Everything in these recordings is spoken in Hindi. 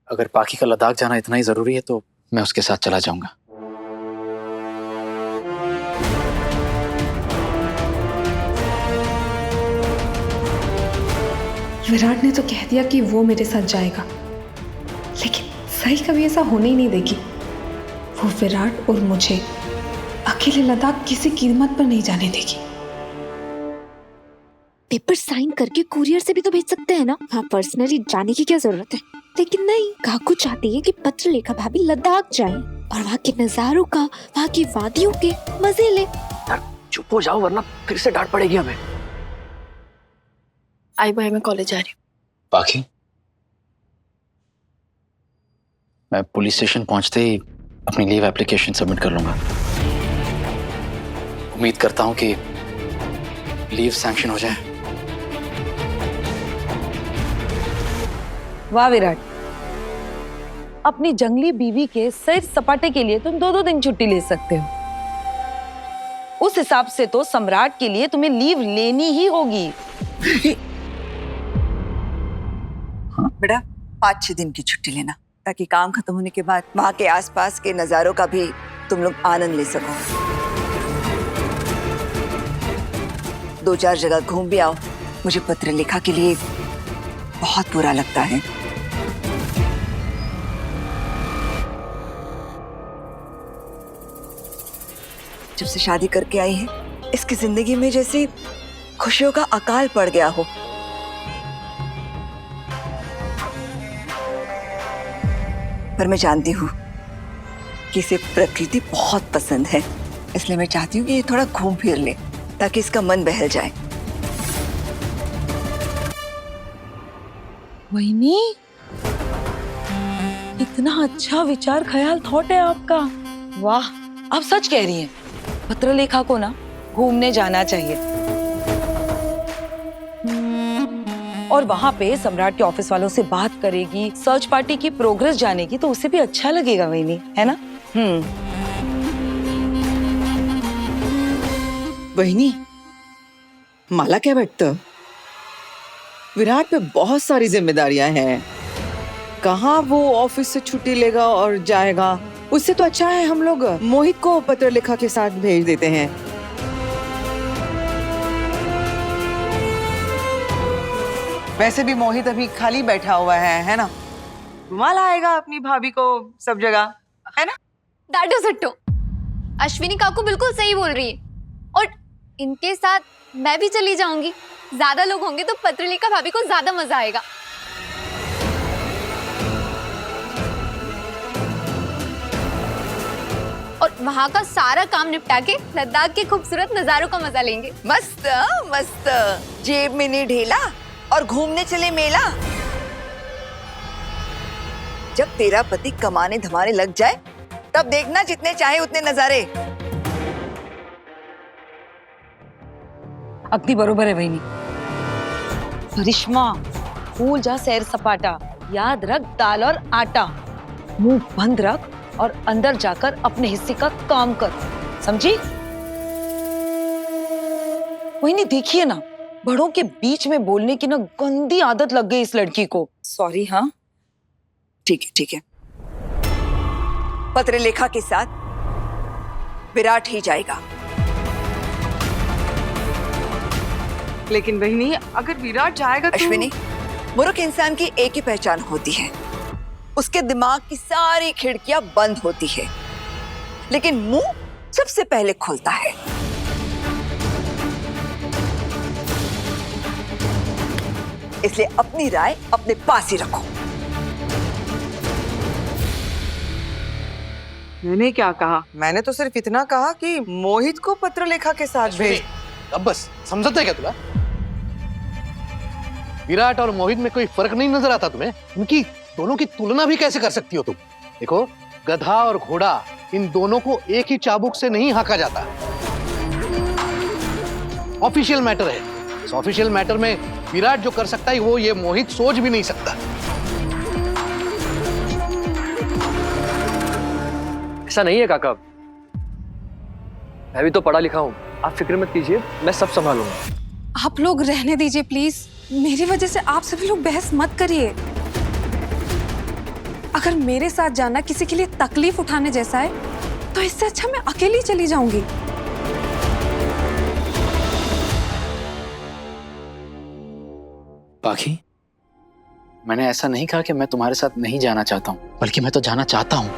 अगर पाखी का लद्दाख जाना इतना ही जरूरी है तो मैं उसके साथ चला जाऊंगा। विराट ने तो कह दिया कि वो मेरे साथ जाएगा, लेकिन सही कभी ऐसा होने ही नहीं देगी। वो विराट और मुझे अकेले लद्दाख किसी कीमत पर नहीं जाने देगी। पेपर साइन करके कुरियर से भी तो भेज सकते हैं ना, वहाँ पर्सनली जाने की क्या जरूरत है। लेकिन नहीं, काकू चाहती है कि पत्रलेखा भाभी लद्दाख जाए और वहाँ के नजारों का, वहाँ की वादियों के मजे ले। यार चुप हो जाओ वरना फिर से डांट पड़ेगी हमें। आई बाय, मैं कॉलेज जा रही हूँ। पाखी, मैं पुलिस स्टेशन पहुंचते ही अपनी लीव एप्लीकेशन सबमिट कर लूंगा। उम्मीद करता हूं कि लीव सैंक्शन हो जाए। वाह विराट, अपनी जंगली बीवी के सैर सपाटे के लिए तुम 2-2 दिन छुट्टी ले सकते हो। उस हिसाब से तो सम्राट के लिए तुम्हें लीव लेनी ही होगी। बेटा 5-6 दिन की छुट्टी लेना, ताकि काम खत्म होने के बाद वहाँ के आसपास के नजारों का भी तुम लोग आनंद ले सको। 2-4 जगह घूम भी आओ। मुझे पत्रलेखा के लिए बहुत बुरा लगता है। जब से शादी करके आई है, इसकी जिंदगी में जैसे खुशियों का अकाल पड़ गया हो। पर मैं जानती हूँ कि इसे प्रकृति बहुत पसंद है, इसलिए मैं चाहती हूँ कि ये थोड़ा घूम फिर ले ताकि इसका मन बहल जाए। वहीनी, इतना अच्छा विचार ख्याल थॉट है आपका। वाह, आप सच कह रही हैं। पत्रलेखा को ना घूमने जाना चाहिए और वहां पे सम्राट के ऑफिस वालों से बात करेगी, सर्च पार्टी की प्रोग्रेस जानेगी, तो उसे भी अच्छा लगेगा वहीनी, है ना? वहीनी, मला क्या वाटतं? विराट पे बहुत सारी जिम्मेदारियां हैं। कहाँ वो ऑफिस से छुट्टी लेगा और जाएगा? उससे तो अच्छा है हम लोग मोहित को पत्रलेखा के साथ भेज देते हैं। वैसे भी मोहित अभी खाली बैठा हुआ है ना? घुमा लाएगा अपनी भाभी को सब जगह, है ना? दादू सट्टो, अश्विनी काकू बिल्कुल सही बोल रही है। और इनके साथ मैं भी चली जाऊंगी। ज्यादा लोग होंगे तो पत्रलेखा भाभी को ज्यादा मजा आएगा। और वहाँ का सारा काम निपटा के लद्दाख के खूबसूरत नजारों का मजा लेंगे। मस्त मस्त, जेब में नहीं ढेला और घूमने चले मेला। जब तेरा पति कमाने धमाने लग जाए तब देखना जितने चाहे उतने नजारे। अगदी बरोबर है वहीनी। करिश्मा, भूल जा सैर सपाटा, याद रख दाल और आटा। मुंह बंद रख और अंदर जाकर अपने हिस्से का काम कर, समझी? वहीनी देखिए ना, बड़ों के बीच में बोलने की ना गंदी आदत लग गई इस लड़की को। सॉरी। हाँ ठीक है। पत्रलेखा के साथ विराट ही जाएगा। लेकिन बहनी, अगर विराट जाएगा तो... अश्विनी, मूर्ख इंसान की एक ही पहचान होती है, उसके दिमाग की सारी खिड़कियां बंद होती है, लेकिन मुंह सबसे पहले खुलता है। इसलिए अपनी राय अपने पास ही रखो। मैंने क्या कहा? मैंने तो सिर्फ इतना कहा कि मोहित को पत्रलेखा के साथ भेज। अब बस, समझता है क्या तुला? विराट और मोहित में कोई फर्क नहीं नजर आता तुम्हें? उनकी दोनों की तुलना भी कैसे कर सकती हो तुम? देखो, गधा और घोड़ा, इन दोनों को एक ही चाबुक से नहीं हाका जाता। ऑफिशियल मैटर है। इस ऑफिशियल मैटर में विराट जो कर सकता है वो ये मोहित सोच भी नहीं सकता। ऐसा नहीं है काका, मैं भी तो पढ़ा लिखा हूँ। आप फिक्र मत कीजिए, मैं सब संभालूंगा। आप लोग रहने दीजिए प्लीज। मेरी वजह से आप सभी लोग बहस मत करिए। अगर मेरे साथ जाना किसी के लिए तकलीफ उठाने जैसा है तो इससे अच्छा मैं अकेली चली जाऊंगी। पाखी, मैंने ऐसा नहीं कहा कि मैं तुम्हारे साथ नहीं जाना चाहता हूं, बल्कि मैं तो जाना चाहता हूं,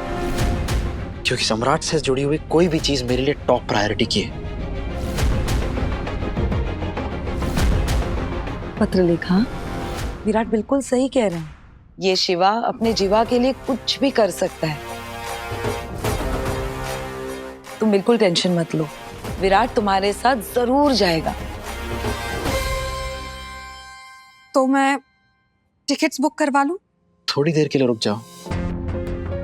क्योंकि सम्राट से जुड़ी हुई कोई भी चीज मेरे लिए टॉप प्रायोरिटी की है। पत्रलेखा, विराट बिल्कुल सही कह रहे हैं। ये शिवा अपने जीवा के लिए कुछ भी कर सकता है। तुम बिल्कुल टेंशन मत लो, विराट तुम्हारे साथ जरूर जाएगा। तो मैं टिकट्स बुक करवा लूं? थोड़ी देर के लिए रुक जाओ,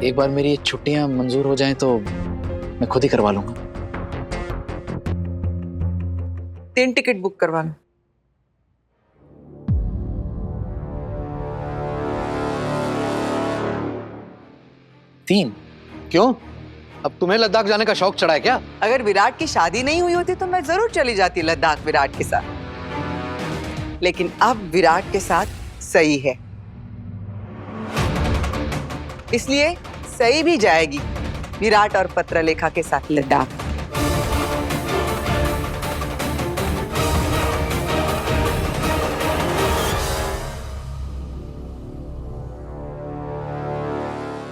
एक बार मेरी ये छुट्टियां मंजूर हो जाएं तो मैं खुद ही करवा लूंगा। 3 टिकट बुक करवा लो। तीन? क्यों? अब तुम्हें लद्दाख जाने का शौक चढ़ा है क्या? अगर विराट की शादी नहीं हुई होती तो मैं जरूर चली जाती लद्दाख विराट के साथ, लेकिन अब विराट के साथ सई है, इसलिए सई भी जाएगी विराट और पत्रलेखा के साथ लद्दाख।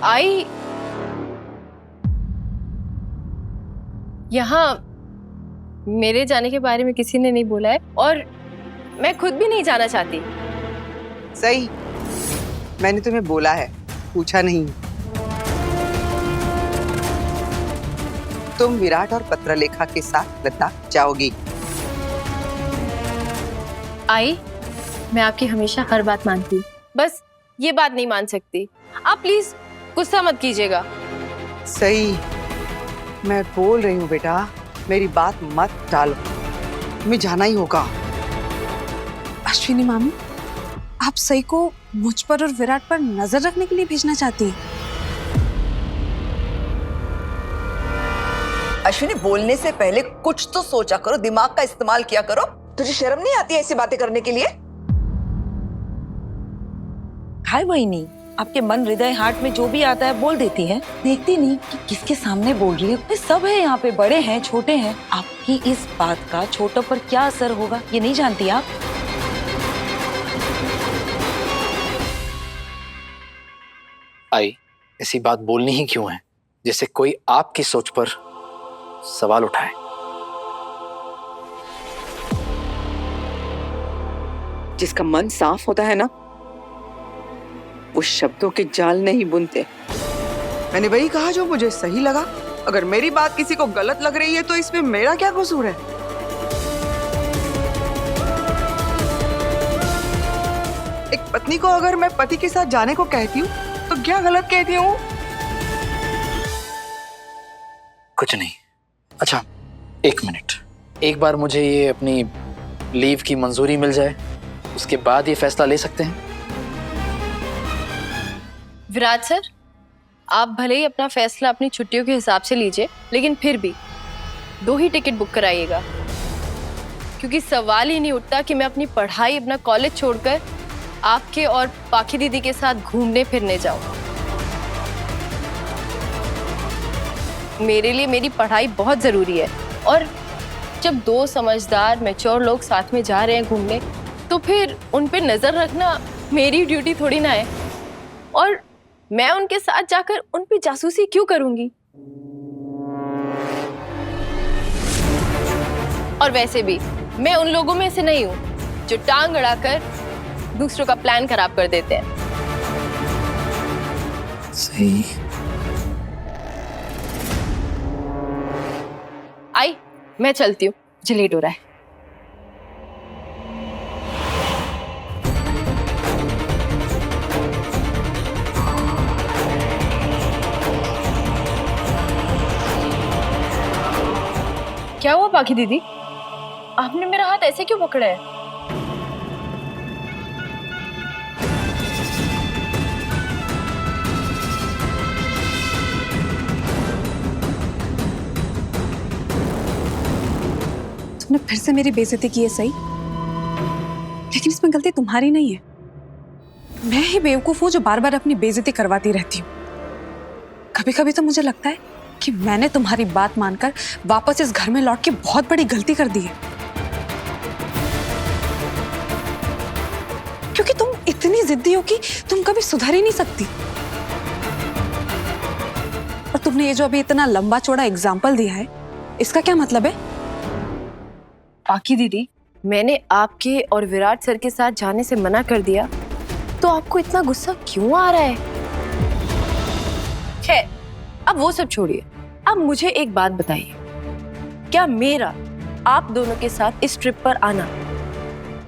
आई यहाँ मेरे जाने के बारे में किसी ने नहीं बोला है और मैं खुद भी नहीं जाना चाहती। सही, मैंने तुम्हें बोला है, पूछा नहीं। तुम विराट और पत्रलेखा के साथ लद्दाख जाओगी। आई, मैं आपकी हमेशा हर बात मानती हूँ, बस ये बात नहीं मान सकती। आप प्लीज गुस्सा मत कीजिएगा। सही, मैं बोल रही हूँ बेटा, मेरी बात मत टालो, तुम्हें जाना ही होगा। अश्विनी मामी, आप सई को मुझ पर और विराट पर नजर रखने के लिए भेजना चाहती हैं? अश्विनी, बोलने से पहले कुछ तो सोचा करो, दिमाग का इस्तेमाल किया करो। तुझे शर्म नहीं आती ऐसी बातें करने के लिए? हाय वहीनी, आपके मन हृदय हार्ट में जो भी आता है बोल देती है, देखती नहीं कि किसके सामने बोल रही है। ये सब है यहाँ पे, बड़े हैं छोटे हैं, आपकी इस बात का छोटों पर क्या असर होगा ये नहीं जानती आप? आई, ऐसी बात बोलनी ही क्यों है जिससे कोई आपकी सोच पर सवाल उठाए? जिसका मन साफ होता है ना, वो शब्दों के जाल नहीं बुनते। मैंने वही कहा जो मुझे सही लगा। अगर मेरी बात किसी को गलत लग रही है तो इसमें मेरा क्या कसूर है? एक पत्नी को अगर मैं पति के साथ जाने को कहती हूँ तो क्या गलत कहती हूँ? कुछ नहीं। अच्छा, 1 मिनट, एक बार मुझे ये अपनी लीव की मंजूरी मिल जाए, उसके बाद ये फैसला ले सकते हैं। विराट सर, आप भले ही अपना फैसला अपनी छुट्टियों के हिसाब से लीजिए, लेकिन फिर भी 2 ही टिकट बुक कराइएगा, क्योंकि सवाल ही नहीं उठता कि मैं अपनी पढ़ाई, अपना कॉलेज छोड़कर आपके और पाखी दीदी के साथ घूमने फिरने जाऊं। मेरे लिए मेरी पढ़ाई बहुत जरूरी है, और जब 2 समझदार मैच्योर लोग साथ में जा रहे हैं घूमने, तो फिर उन पे नजर रखना मेरी ड्यूटी थोड़ी ना है। और मैं उनके साथ जाकर उन पे जासूसी क्यों करूंगी? और वैसे भी मैं उन लोगों में से नहीं हूं जो टांग अड़ाकर दूसरों का प्लान खराब कर देते हैं। सही। आई, मैं चलती हूँ, मुझे लेट हो रहा है। क्या हुआ पाखी दीदी, आपने मेरा हाथ ऐसे क्यों पकड़ा है? तुमने फिर से मेरी बेइज्जती की है सही, लेकिन इसमें गलती तुम्हारी नहीं है। मैं ही बेवकूफ हूं जो बार बार अपनी बेइज्जती करवाती रहती हूँ। कभी कभी तो मुझे लगता है कि मैंने तुम्हारी बात मानकर वापस इस घर में लौट के बहुत बड़ी गलती कर दी है, क्योंकि तुम इतनी जिद्दी हो कि तुम कभी सुधर ही नहीं सकती। और तुमने ये जो अभी इतना लंबा चौड़ा एग्जाम्पल दिया है, इसका क्या मतलब है? पाकी दीदी, मैंने आपके और विराट सर के साथ जाने से मना कर दिया, तो आपको इतना गुस्सा क्यों आ रहा है? खैर, अब वो सब छोड़िए। अब मुझे एक बात बताइए, क्या मेरा आप दोनों के साथ इस ट्रिप पर आना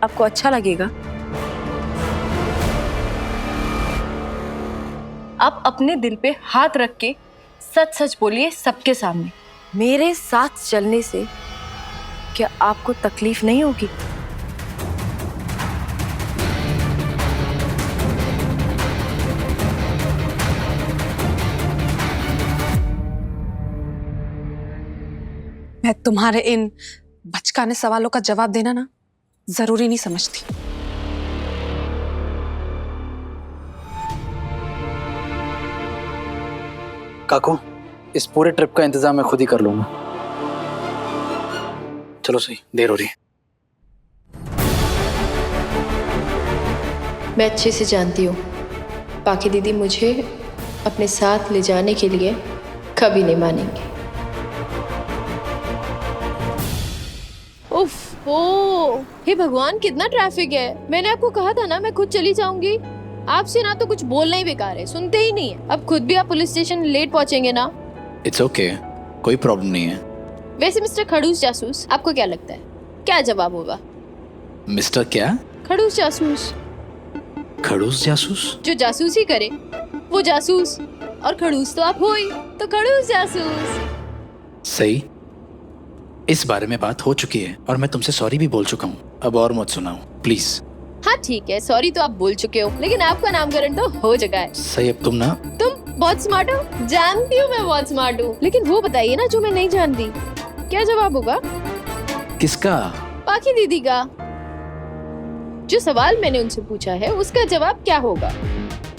आपको अच्छा लगेगा? आप अपने दिल पे हाथ रख के सच सच बोलिए सबके सामने, मेरे साथ चलने से क्या आपको तकलीफ नहीं होगी? मैं तुम्हारे इन बचकाने सवालों का जवाब देना ना जरूरी नहीं समझती। काकू, इस पूरे ट्रिप का इंतजाम मैं खुद ही कर लूंगा। चलो सही, देर हो रही है। मैं अच्छे से जानती हूँ पाकी दीदी मुझे अपने साथ ले जाने के लिए कभी नहीं मानेंगे। उफ, ओ, हे भगवान, कितना ट्रैफिक है। मैंने आपको कहा था ना मैं खुद चली जाऊंगी। आपसे ना तो कुछ बोलना ही बेकार है, सुनते ही नहीं है। अब खुद भी आप पुलिस स्टेशन लेट पहुंचेंगे ना। इट्स ओके, कोई प्रॉब्लम नहीं है। वैसे मिस्टर खड़ूस जासूस, आपको क्या लगता है क्या जवाब होगा? मिस्टर क्या? खड़ूस जासूस। खड़ूस जासूस? जो जासूसी करे वो जासूस, और खड़ूस तो आप हो ही, तो खड़ूस जासूस। सही, इस बारे में बात हो चुकी है और मैं तुमसे सॉरी भी बोल चुका हूँ। अब और मत सुनाओ प्लीज। हाँ ठीक है, सॉरी तो आप बोल चुके हो, लेकिन आपका नामकरण तो हो चुका है। सही, अब तुम बहुत स्मार्ट हो, जानती हूँ मैं बहुत स्मार्ट हूँ, लेकिन वो बताइए ना जो मैं नहीं जानती, क्या जवाब होगा? किसका? पाकी दीदी का। जो सवाल मैंने उनसे पूछा है उसका जवाब क्या होगा?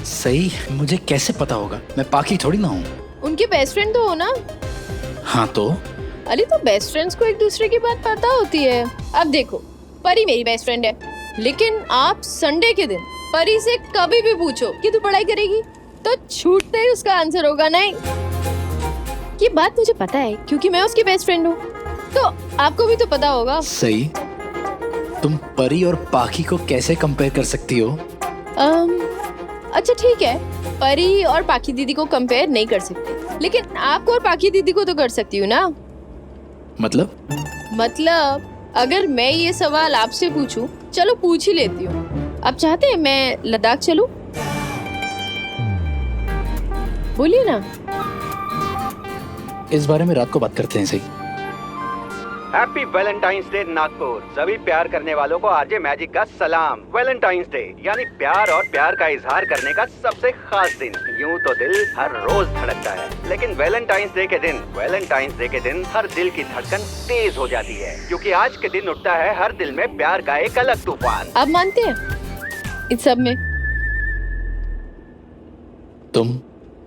सही, मुझे कैसे पता होगा? मैं पाकी थोड़ी ना हूँ। उनके बेस्ट फ्रेंड तो हो ना? हाँ तो? अली, तो बेस्ट फ्रेंड्स को एक दूसरे की बात पता होती है। अब देखो, परी मेरी बेस्ट फ्रेंड है, लेकिन आप संडे के दिन परी से कभी भी पूछो कि तू पढ़ाई करेगी, तो छूटते ही उसका आंसर होगा नहीं। ये बात मुझे पता है क्योंकि मैं उसकी बेस्ट फ्रेंड हूँ, तो आपको भी तो पता होगा। सही, तुम परी और पाकी को कैसे कंपेयर कर सकती हो? अच्छा ठीक है, परी और पाकी दीदी को कंपेयर नहीं कर सकते, लेकिन आपको और पाकी दीदी को तो कर सकती हूँ ना। मतलब अगर मैं ये सवाल आपसे पूछूं, चलो पूछ ही लेती हूँ। आप चाहते हैं मैं लद्दाख चलूं? बोलिए ना। इस बारे में रात को बात करते हैं। सही। Happy Valentine's day Nagpur. सभी प्यार करने वालों को आरजे मैजिक का सलाम। वैलेंटाइंस डे यानी प्यार और प्यार का इजहार करने का सबसे खास दिन। यूं तो दिल हर रोज धड़कता है, लेकिन वैलेंटाइंस डे के दिन हर दिल की धड़कन तेज हो जाती है, क्योंकि आज के दिन उठता है हर दिल में प्यार का एक अलग तूफान। आप मानते हैं इस सब में? तुम?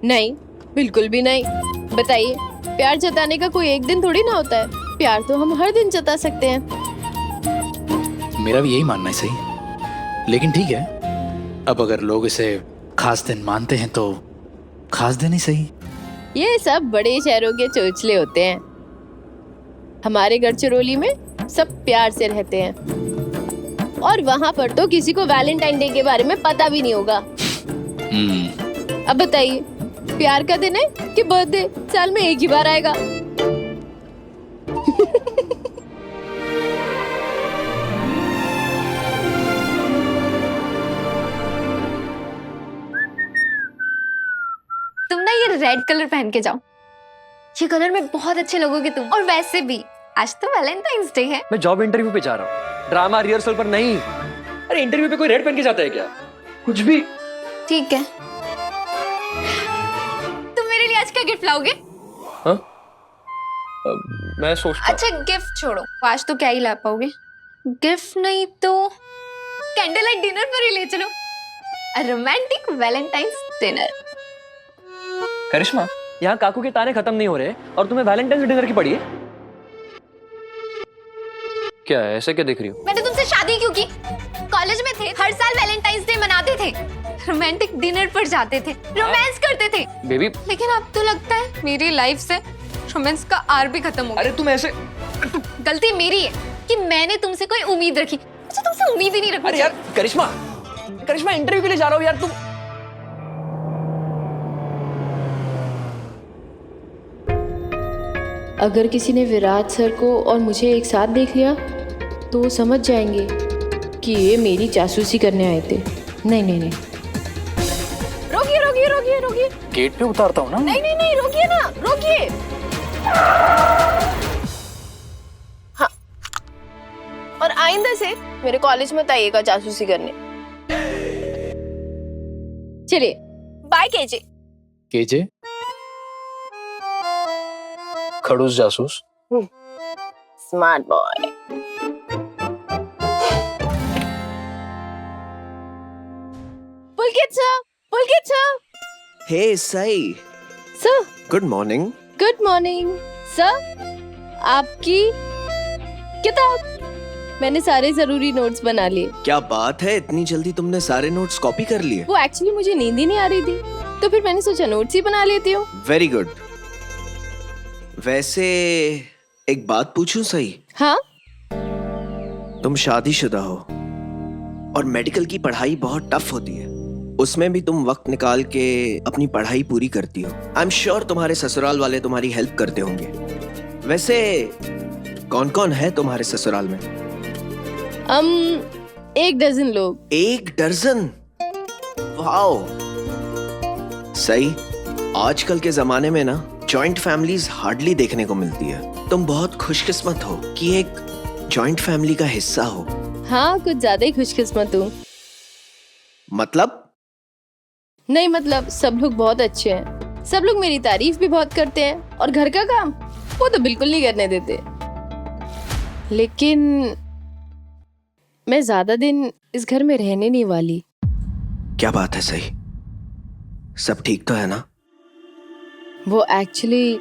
नहीं, बिल्कुल भी नहीं। बताइए, प्यार जताने का कोई एक दिन थोड़ी ना होता है। प्यार तो हम हर दिन जता सकते हैं। मेरा भी यही मानना है। सही, लेकिन ठीक है, अब अगर लोग इसे खास दिन मानते हैं तो खास दिन ही सही। ये सब बड़े शहरों के चोचले होते हैं। हमारे गढ़चिरौली में सब प्यार से रहते हैं, और वहाँ पर तो किसी को वैलेंटाइन डे के बारे में पता भी नहीं होगा। अब बताइए, प्यार का दिन है कि बर्थडे साल में एक ही बार आएगा? तुम ना ये रेड कलर पहन के जाओ, ये कलर में बहुत अच्छे लगोगे तुम। और वैसे भी आज तो वैलेंटाइंस डे है। मैं जॉब इंटरव्यू पे जा रहा हूँ, ड्रामा रिहर्सल पर नहीं। अरे इंटरव्यू पे कोई रेड पहन के जाता है क्या? कुछ भी। ठीक है, तुम मेरे लिए आज क्या गिफ्ट लाओगे? हाँ? मैं सोचता। अच्छा गिफ्ट छोड़ो, आज तो क्या ही ला पाओगे। गिफ्ट नहीं तो कैंडल लाइट डिनर पर ही ले चलो, रोमांटिक वैलेंटाइंस डिनर। करिश्मा, यहाँ काकू के ताने खत्म नहीं हो रहे और तुम्हें वैलेंटाइन डिनर की पड़ी है। क्या है, ऐसे क्या देख रही हो? मैंने तुमसे शादी क्यों की? कॉलेज में थे, हर साल वैलेंटाइंस डे मनाते थे, रोमांटिक डिनर पर जाते थे, रोमांस करते थे। बेबी, लेकिन अब तो लगता है मेरी लाइफ से रोमांस का आर भी खत्म हो गया। अरे तुम ऐसे, गलती मेरी है कि मैंने तुमसे कोई उम्मीद रखी। मुझे तुमसे उम्मीद ही नहीं रखी। अरे यार करिश्मा, करिश्मा इंटरव्यू के लिए जा रहा हूँ यार। तुम अगर किसी ने विराट सर को और मुझे एक साथ देख लिया तो वो समझ जाएंगे कि ये मेरी जासूसी करने आए थे। नहीं नहीं नहीं, रोकिए रोकिए रोकिए रोकिए। गेट पे उतारता हूँ ना। नहीं नहीं नहीं, रोकिए ना, रोकिए। हाँ, और आइंदा से मेरे कॉलेज में आइएगा जासूसी करने। चलिए, बाय केजे। केजे? खड़ूस जासूस। Smart boy. Pulkit sir, Pulkit sir. Hey Sai, sir good morning. Good morning sir. आपकी किताब, मैंने सारे जरूरी नोट्स बना लिए। क्या बात है, इतनी जल्दी तुमने सारे नोट्स कॉपी कर लिए? वो एक्चुअली मुझे नींद ही नहीं आ रही थी, तो फिर मैंने सोचा नोट्स ही बना लेती हूँ। Very good. वैसे एक बात पूछूं सही? हाँ, तुम शादीशुदा हो और मेडिकल की पढ़ाई बहुत टफ होती है, उसमें भी तुम वक्त निकाल के अपनी पढ़ाई पूरी करती हो। आई एम श्योर तुम्हारे ससुराल वाले तुम्हारी हेल्प करते होंगे। वैसे कौन कौन है तुम्हारे ससुराल में? 1 डजन लोग। 1 डजन? वाओ। सही, आजकल के जमाने में ना जॉइंट फैमिलीज हार्डली देखने को मिलती है। तुम बहुत खुशकिस्मत हो कि एक जॉइंट फैमिली का हिस्सा हो। हाँ, कुछ ज्यादा ही खुशकिस्मत हूँ। मतलब? नहीं मतलब सब लोग बहुत अच्छे हैं, सब लोग मेरी तारीफ भी बहुत करते हैं, और घर का काम वो तो बिल्कुल नहीं करने देते। लेकिन मैं ज्यादा दिन इस घर में रहने नहीं वाली। क्या बात है सही? सब ठीक तो है ना? वो एक्चुअली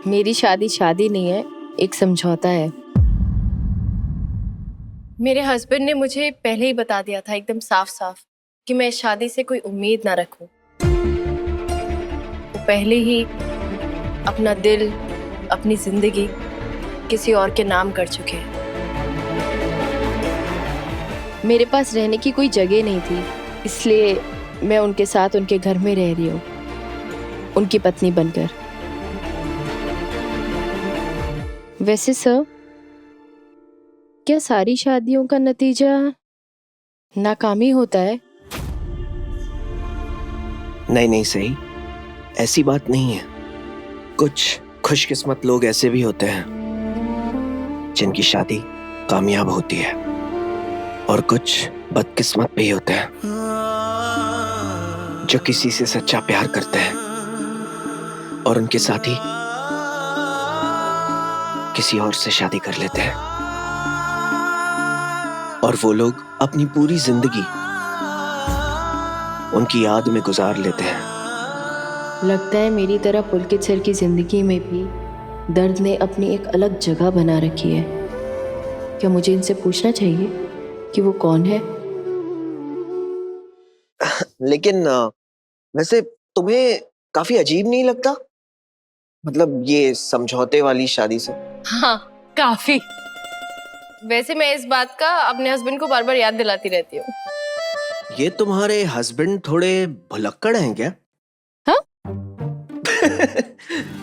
मेरी शादी नहीं है, एक समझौता है। मेरे हस्बैंड ने मुझे पहले ही बता दिया था एकदम साफ साफ कि मैं इस शादी से कोई उम्मीद ना रखूं। वो पहले ही अपना दिल, अपनी जिंदगी किसी और के नाम कर चुके हैं। मेरे पास रहने की कोई जगह नहीं थी, इसलिए मैं उनके साथ उनके घर में रह रही हूँ, उनकी पत्नी बनकर। वैसे सर, क्या सारी शादियों का नतीजा नाकामी होता है? नहीं नहीं सही, ऐसी बात नहीं है। कुछ खुशकिस्मत लोग ऐसे भी होते हैं जिनकी शादी कामयाब होती है, और कुछ बदकिस्मत भी होते हैं जो किसी से सच्चा प्यार करते हैं और उनके साथी किसी और से शादी कर लेते हैं, और वो लोग अपनी पूरी जिंदगी उनकी याद में गुजार लेते हैं। लगता है मेरी तरह पुलकित सर की जिंदगी में भी दर्द ने अपनी एक अलग जगह बना रखी है। क्या मुझे इनसे पूछना चाहिए कि वो कौन है? लेकिन वैसे तुम्हें काफी अजीब नहीं लगता, मतलब ये समझौते वाली शादी से? हाँ, काफी। वैसे मैं इस बात का अपने हस्बैंड को बार बार याद दिलाती रहती हूँ। ये तुम्हारे हस्बैंड थोड़े भुलक्कड़ हैं क्या? हाँ?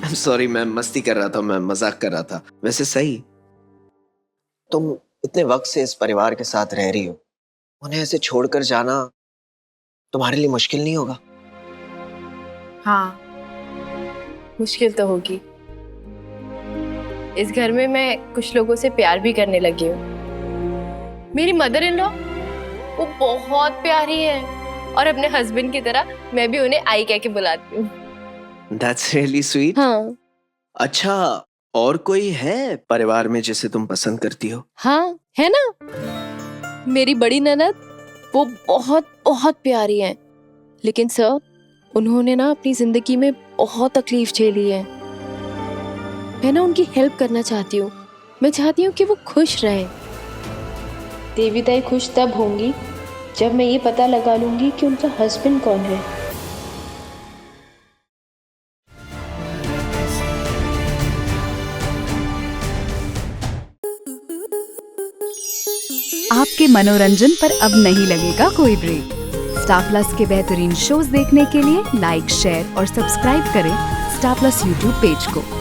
I'm sorry, मैं मस्ती कर रहा था, मैं मजाक कर रहा था। वैसे सही, तुम इतने वक्त से इस परिवार के साथ रह रही हो, उन्हें ऐसे छोड़कर जाना तुम्हारे लिए मुश्किल नहीं होगा? हाँ, मुश्किल तो होगी। इस घर में मैं कुछ लोगों से प्यार भी करने लगी हूँ। मेरी मदर इन लॉ वो बहुत प्यारी है, और अपने हस्बैंड की तरह मैं भी उन्हें आई कह के बुलाती हूँ। That's really sweet. हाँ। अच्छा, और कोई है परिवार में जिसे तुम पसंद करती हो? हाँ, है ना, मेरी बड़ी ननद, वो बहुत बहुत प्यारी हैं, लेकिन सर उन्होंने ना अपनी जिंदगी में बहुत तकलीफ झेली है। मैं ना उनकी हेल्प करना चाहती हूँ। मैं चाहती हूँ कि वो खुश रहें। देवी ताई खुश तब होंगी जब मैं ये पता लगा लूंगी कि उनका हस्बैंड कौन है। आपके मनोरंजन पर अब नहीं लगेगा कोई ब्रेक। स्टार प्लस के बेहतरीन शोज देखने के लिए लाइक, शेयर और सब्सक्राइब करें स्टार प्लस यूट्यूब पेज को।